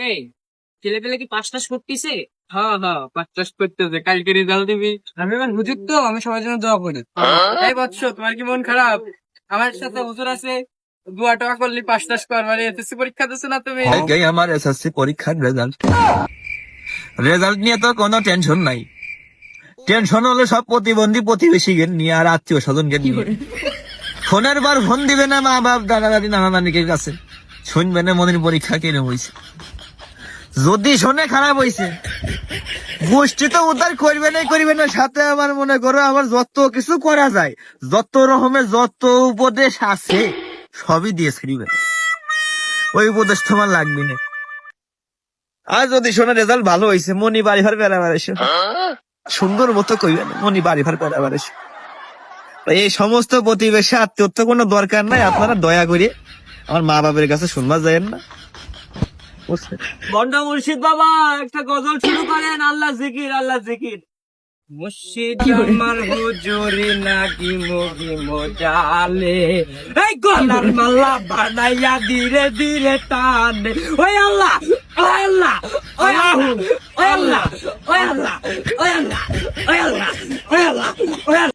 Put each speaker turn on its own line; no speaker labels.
এই ছেলে পেলে কি পাস টাস করতেছে?
হ্যাঁ হ্যাঁ, পাঁচ চাষ করতেছে, কালকে রেজাল্ট দিবি। আমি এবার হুজুর তো, আমি সবার জন্য দোয়া করি। এই বৎস, তোমার কি মন খারাপ? আমার সাথে হুজুর আছে, দোয়া টোয়া করলি পাস টাস কর। মানে এসএসসি পরীক্ষা দিছো না তুমি?
এই আমার এসএসসি পরীক্ষার রেজাল্ট রেজাল্ট নিয়ে তো কোনো টেনশন নাই। টেনশন হলো সব প্রতিবন্ধী প্রতিবেশীকে নিয়ে আর আত্মীয় স্বজনকে নিয়ে। ফোনের বার ফোন দিবে না মা বাপ দাদা দাদি নানা নানিকের কাছে, শুনবে না মনের পরীক্ষা কেন হয়েছে। যদি শোনে খারাপ হয়েছে, গোষ্ঠী তো উদ্ধার করবে না, সাথে আমার মনে করো আমার যত কিছু করা যায়, যত রকমের যত উপদেশ আছে সবই দিয়ে ছিড়বে। ওই উপদেশ তোমার লাগবে না। আর যদি শোনে রেজাল্ট ভালো হয়েছে, মনি বাড়ি ভার বেড়াবার এসে সুন্দর মতো কইবে না, মনি বাড়ি ভার বেড়াবার এসে। এই সমস্ত প্রতিবেশী আত্মীয়ত্ব কোনো দরকার নাই। আপনারা দয়া করে আমার মা বাবার কাছে শুনবা যায় না।
বন্ড মুর্শিদ বাবা একটা গজল শুরু করেন, আল্লাহ জিকির আল্লাহ জিকির।
মুর্শিদ আমার হুজুরি নাকি মুগি মোজালে,
এই গলার মালা বানাইয়া ধীরে ধীরে টানে, ওই আল্লাহ ওই আল্লাহ